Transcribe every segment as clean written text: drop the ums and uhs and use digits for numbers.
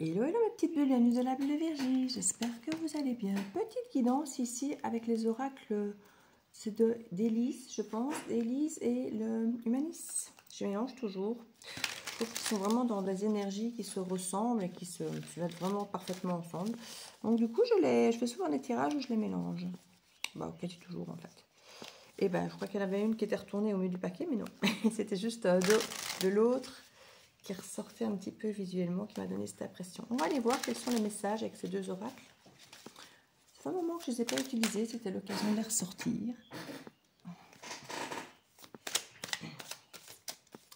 Hello, hello mes petites bulles, bienvenue de la bulle de Virgie, j'espère que vous allez bien. Petite guidance ici avec les oracles, c'est d'Élise, je pense, d'Élise et le Humanis. Je mélange toujours. Je trouve qu'ils sont vraiment dans des énergies qui se ressemblent et qui se mettent vraiment parfaitement ensemble. Donc du coup, je fais souvent des tirages où je les mélange. Bah, quasi toujours en fait. Et ben, je crois qu'il y en avait une qui était retournée au milieu du paquet, mais non. C'était juste de l'autre qui ressortait un petit peu visuellement, qui m'a donné cette impression. On va aller voir quels sont les messages avec ces deux oracles. Ça fait un moment que je ne les ai pas utilisés, c'était l'occasion de les ressortir.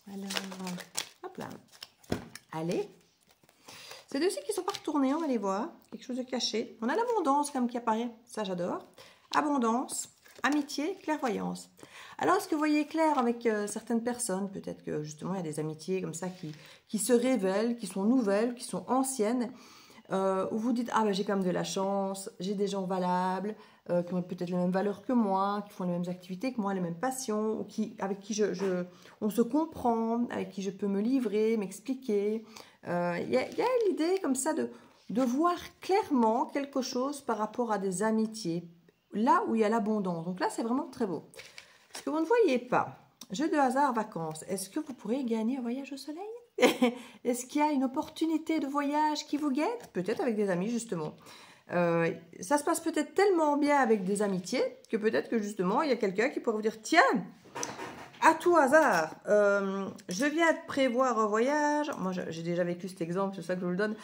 Alors, hop là. Allez. Ces deux-ci qui ne sont pas retournés, on va les voir. Quelque chose de caché. On a l'abondance comme qui apparaît, ça j'adore. Abondance, amitié, clairvoyance. Alors, est-ce que vous voyez clair avec certaines personnes? Peut-être que justement, il y a des amitiés comme ça qui se révèlent, qui sont nouvelles, qui sont anciennes, où vous dites, ah ben j'ai quand même de la chance, j'ai des gens valables, qui ont peut-être les mêmes valeurs que moi, qui font les mêmes activités que moi, les mêmes passions, ou avec qui on se comprend, avec qui je peux me livrer, m'expliquer. Il y a l'idée comme ça de voir clairement quelque chose par rapport à des amitiés, là où il y a l'abondance. Donc là, c'est vraiment très beau. Ce que vous ne voyez pas, jeu de hasard, vacances, est-ce que vous pourrez gagner un voyage au soleil? Est-ce qu'il y a une opportunité de voyage qui vous guette? Peut-être avec des amis, justement. Ça se passe peut-être tellement bien avec des amitiés que peut-être que justement, il y a quelqu'un qui pourrait vous dire, tiens, à tout hasard, je viens de prévoir un voyage. Moi, j'ai déjà vécu cet exemple, c'est ça que je vous le donne.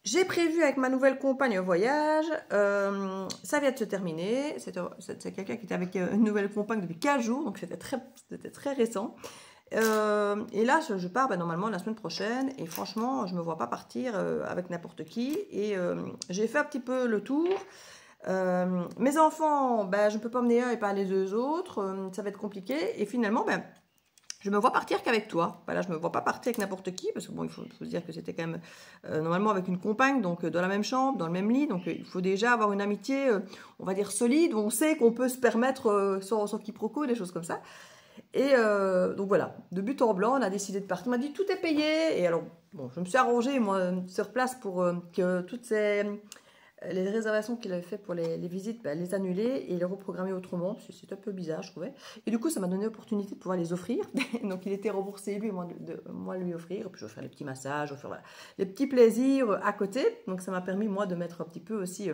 J'ai prévu avec ma nouvelle compagne un voyage, ça vient de se terminer, c'est quelqu'un qui était avec une nouvelle compagne depuis 15 jours, donc c'était très récent. Et là, je pars normalement la semaine prochaine, et franchement, je ne me vois pas partir avec n'importe qui, et j'ai fait un petit peu le tour. Mes enfants, je ne peux pas emmener un et pas les deux autres, ça va être compliqué, et finalement, je me vois partir qu'avec toi. Voilà, je me vois pas partir avec n'importe qui, parce que bon, il faut se dire que c'était quand même normalement avec une compagne, donc dans la même chambre, dans le même lit, donc il faut déjà avoir une amitié, on va dire solide, où on sait qu'on peut se permettre sans quiproquo, des choses comme ça. Et donc voilà, de but en blanc, on a décidé de partir. On m'a dit tout est payé, et alors bon, je me suis arrangée moi sur place pour que toutes les réservations qu'il avait fait pour les visites, les annuler et les reprogrammer autrement, parce que c'est un peu bizarre, je trouvais. Et du coup, ça m'a donné l'opportunité de pouvoir les offrir. Donc, il était remboursé, lui, et moi lui offrir. Et puis, je vais faire les petits massages, voilà, les petits plaisirs à côté. Donc, ça m'a permis, moi, de mettre un petit peu aussi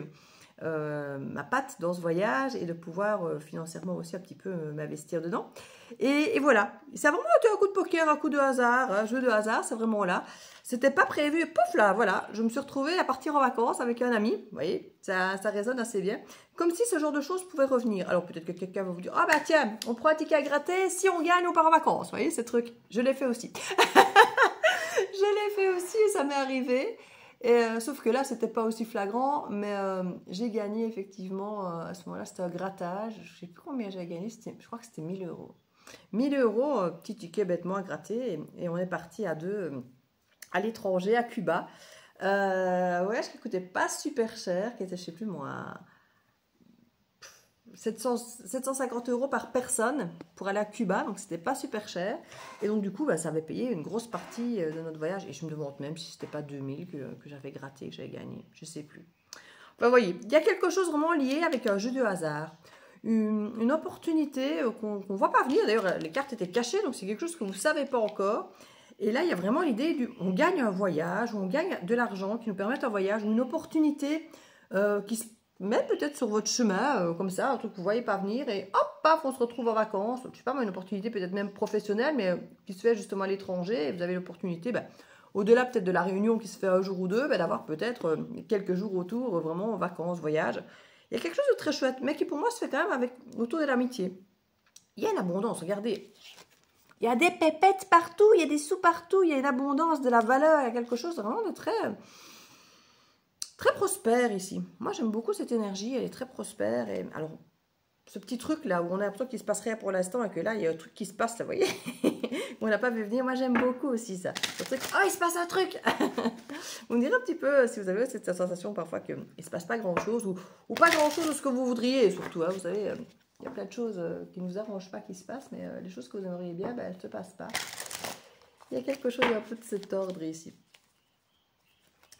ma patte dans ce voyage et de pouvoir financièrement aussi un petit peu m'investir dedans. Et voilà, ça a vraiment été un coup de poker, un coup de hasard, un jeu de hasard, c'est vraiment là. C'était pas prévu, et pouf là, voilà, je me suis retrouvée à partir en vacances avec un ami, vous voyez, ça résonne assez bien. Comme si ce genre de choses pouvait revenir. Alors peut-être que quelqu'un va vous dire, ah bah tiens, on prend un ticket à gratter, si on gagne, on part en vacances, vous voyez, ce truc. Je l'ai fait aussi. Je l'ai fait aussi, ça m'est arrivé. Et, sauf que là, c'était pas aussi flagrant, mais j'ai gagné effectivement, à ce moment-là, c'était un grattage, je sais plus combien j'avais gagné, je crois que c'était 1000 euros. 1000 euros, petit ticket bêtement à gratter, et on est parti à deux à l'étranger, à Cuba. Voyage qui coûtait pas super cher, qui était, je sais plus moi, 750 euros par personne pour aller à Cuba, donc c'était pas super cher. Et donc du coup, ça avait payé une grosse partie de notre voyage. Et je me demande même si c'était pas 2000 que j'avais gratté, que j'avais gagné, je sais plus. Enfin, vous voyez, il y a quelque chose vraiment lié avec un jeu de hasard. Une opportunité qu'on ne voit pas venir. D'ailleurs, les cartes étaient cachées, donc c'est quelque chose que vous ne savez pas encore. Et là, il y a vraiment l'idée on gagne un voyage, on gagne de l'argent qui nous permet un voyage, ou une opportunité qui se met peut-être sur votre chemin, comme ça, un truc que vous ne voyez pas venir, et hop, paf, on se retrouve en vacances. Je ne sais pas, une opportunité peut-être même professionnelle, mais qui se fait justement à l'étranger, et vous avez l'opportunité, au-delà peut-être de la réunion qui se fait un jour ou deux, d'avoir peut-être quelques jours autour, vraiment en vacances, voyage. Il y a quelque chose de très chouette, mais qui pour moi se fait quand même autour de l'amitié. Il y a une abondance, regardez. Il y a des pépettes partout, il y a des sous partout, il y a une abondance, de la valeur, il y a quelque chose vraiment de très prospère ici. Moi j'aime beaucoup cette énergie, elle est très prospère. Et alors, ce petit truc là où on a l'impression qu'il se passe rien pour l'instant et que là il y a un truc qui se passe, là, vous voyez, on n'a pas vu venir. Moi j'aime beaucoup aussi ça. Ce truc, oh il se passe un truc. Vous me direz un petit peu si vous avez cette sensation parfois qu'il ne se passe pas grand chose ou pas grand chose de ce que vous voudriez, surtout, hein, vous savez, il y a plein de choses qui ne nous arrangent pas qui se passent, mais les choses que vous aimeriez bien, elles ne se passent pas. Il y a quelque chose un peu de cet ordre ici.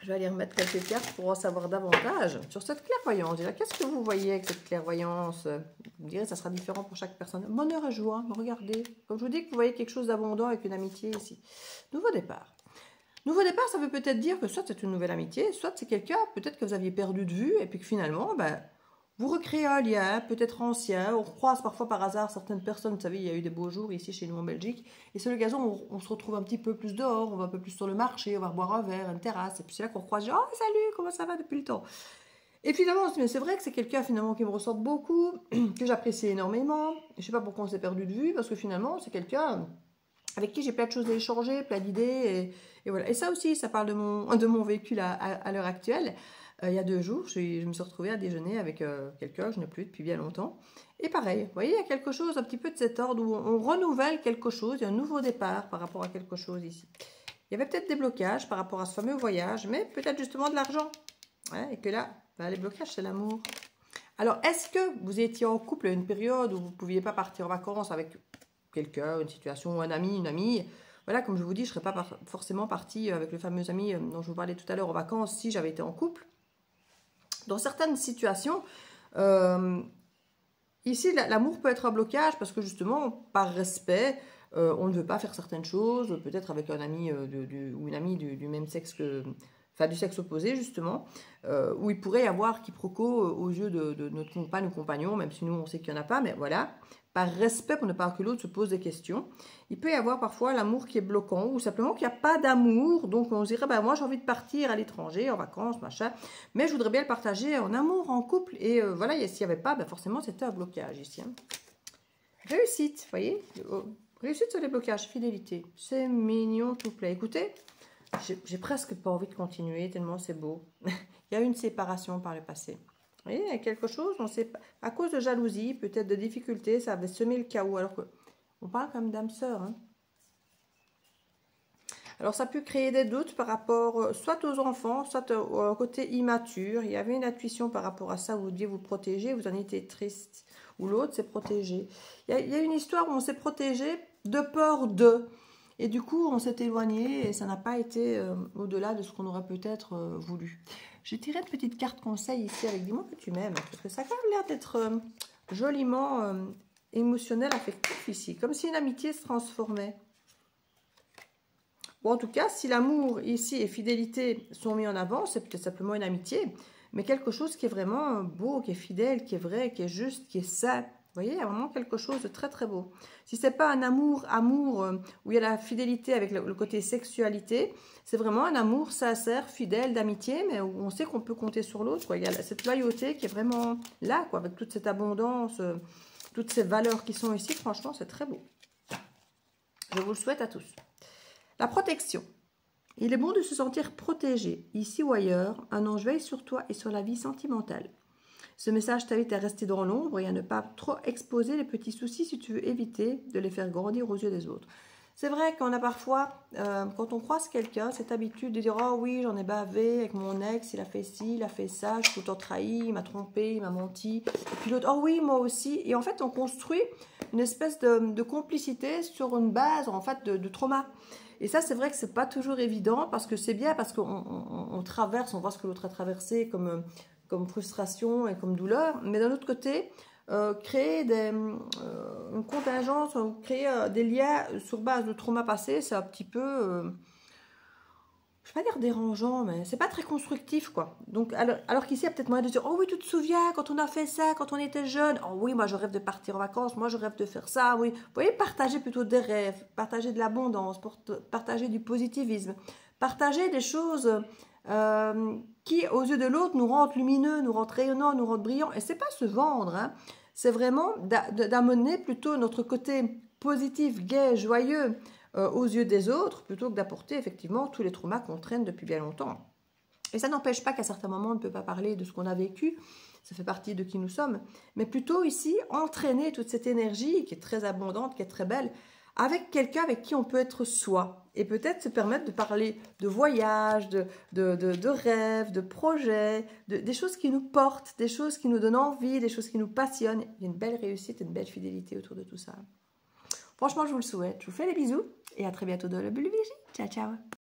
Je vais aller remettre quelques cartes pour en savoir davantage sur cette clairvoyance. Qu'est-ce que vous voyez avec cette clairvoyance? Vous me direz, ça sera différent pour chaque personne. Bonheur et joie, regardez. Comme je vous dis que vous voyez quelque chose d'abondant avec une amitié ici. Nouveau départ. Nouveau départ, ça veut peut-être dire que soit c'est une nouvelle amitié, soit c'est quelqu'un peut-être que vous aviez perdu de vue et puis que finalement, ben, vous recréez un lien, peut-être ancien. On croise parfois par hasard certaines personnes. Vous savez, il y a eu des beaux jours ici chez nous en Belgique. Et c'est l'occasion où on se retrouve un petit peu plus dehors, on va un peu plus sur le marché, on va boire un verre, une terrasse. Et puis c'est là qu'on croise, oh salut, comment ça va depuis le temps? Et finalement, on se dit, mais c'est vrai que c'est quelqu'un finalement qui me ressemble beaucoup, que j'apprécie énormément. Je ne sais pas pourquoi on s'est perdu de vue, parce que finalement, c'est quelqu'un avec qui j'ai plein de choses à échanger, plein d'idées. Et voilà. Et ça aussi, ça parle de mon vécu à l'heure actuelle. Il y a 2 jours, je me suis retrouvée à déjeuner avec quelqu'un que je n'ai plus depuis bien longtemps. Et pareil, vous voyez, il y a quelque chose un petit peu de cet ordre où on renouvelle quelque chose, il y a un nouveau départ par rapport à quelque chose ici. Il y avait peut-être des blocages par rapport à ce fameux voyage, mais peut-être justement de l'argent. Ouais, et que là, ben, les blocages, c'est l'amour. Alors, est-ce que vous étiez en couple à une période où vous ne pouviez pas partir en vacances avec quelqu'un, une situation, un ami, une amie? Voilà, comme je vous dis, je ne serais pas forcément partie avec le fameux ami dont je vous parlais tout à l'heure en vacances si j'avais été en couple. Dans certaines situations, ici, l'amour peut être un blocage parce que justement, par respect, on ne veut pas faire certaines choses, peut-être avec un ami ou une amie du même sexe que... Enfin, du sexe opposé, justement, où il pourrait y avoir quiproquo aux yeux de notre compagne ou compagnon, même si nous, on sait qu'il n'y en a pas, mais voilà. Par respect pour ne pas que l'autre se pose des questions. Il peut y avoir parfois l'amour qui est bloquant ou simplement qu'il n'y a pas d'amour. Donc on se dirait, ben, moi j'ai envie de partir à l'étranger, en vacances, machin, mais je voudrais bien le partager en amour, en couple. Et voilà, s'il n'y avait pas, ben, forcément c'était un blocage ici. Hein. Réussite, vous voyez, réussite sur les blocages, fidélité. C'est mignon, tout plaît. Écoutez, j'ai presque pas envie de continuer tellement c'est beau. Il y a eu une séparation par le passé. Vous voyez, il y a quelque chose, on sait pas, à cause de jalousie, peut-être de difficultés, ça avait semé le chaos. Alors qu'on parle comme d'âme sœur. Hein. Alors ça peut créer des doutes par rapport soit aux enfants, soit au côté immature. Il y avait une intuition par rapport à ça, vous deviez vous protéger, vous en étiez triste. Ou l'autre s'est protégé. Il y a une histoire où on s'est protégé de peur de... Et du coup, on s'est éloigné et ça n'a pas été au-delà de ce qu'on aurait peut-être voulu. J'ai tiré une petite carte conseil ici avec dis-moi que tu m'aimes. Parce que ça a quand même l'air d'être joliment émotionnel, affectif ici. Comme si une amitié se transformait. Bon, en tout cas, si l'amour ici et fidélité sont mis en avant, c'est peut-être simplement une amitié. Mais quelque chose qui est vraiment beau, qui est fidèle, qui est vrai, qui est juste, qui est sain. Vous voyez, il y a vraiment quelque chose de très très beau. Si ce n'est pas un amour où il y a la fidélité avec le côté sexualité, c'est vraiment un amour sincère, fidèle, d'amitié, mais où on sait qu'on peut compter sur l'autre. Il y a cette loyauté qui est vraiment là, quoi, avec toute cette abondance, toutes ces valeurs qui sont ici. Franchement, c'est très beau. Je vous le souhaite à tous. La protection. Il est bon de se sentir protégé, ici ou ailleurs. Un ange veille sur toi et sur la vie sentimentale. Ce message t'invite à rester dans l'ombre et à ne pas trop exposer les petits soucis si tu veux éviter de les faire grandir aux yeux des autres. C'est vrai qu'on a parfois, quand on croise quelqu'un, cette habitude de dire « Oh oui, j'en ai bavé avec mon ex, il a fait ci, il a fait ça, je suis tout le temps trahi, il m'a trompé, il m'a menti. » Et puis l'autre « Oh oui, moi aussi. » Et en fait, on construit une espèce de complicité sur une base en fait de trauma. Et ça, c'est vrai que c'est pas toujours évident parce que c'est bien, parce qu'on traverse, on voit ce que l'autre a traversé comme frustration et comme douleur. Mais d'un autre côté, créer une contingence, créer des liens sur base de trauma passé, c'est un petit peu, je ne vais pas dire dérangeant, mais c'est pas très constructif, quoi. Donc, alors qu'ici, il y a peut-être moyen de dire, oh oui, tu te souviens, quand on a fait ça, quand on était jeune, oh oui, moi je rêve de partir en vacances, moi je rêve de faire ça, oui. Vous voyez, partager plutôt des rêves, partager de l'abondance, partager du positivisme, partager des choses qui, aux yeux de l'autre, nous rendent lumineux, nous rendent rayonnants, nous rendent brillants. Et c'est pas se vendre, hein. C'est vraiment d'amener plutôt notre côté positif, gai, joyeux, aux yeux des autres, plutôt que d'apporter effectivement tous les traumas qu'on traîne depuis bien longtemps. Et ça n'empêche pas qu'à certains moments, on ne peut pas parler de ce qu'on a vécu, ça fait partie de qui nous sommes, mais plutôt ici, entraîner toute cette énergie qui est très abondante, qui est très belle, avec quelqu'un avec qui on peut être soi, et peut-être se permettre de parler de voyages, de rêves, de projets, des choses qui nous portent, des choses qui nous donnent envie, des choses qui nous passionnent. Il y a une belle réussite et une belle fidélité autour de tout ça. Franchement, je vous le souhaite. Je vous fais des bisous et à très bientôt dans le Bulle Vigie. Ciao, ciao.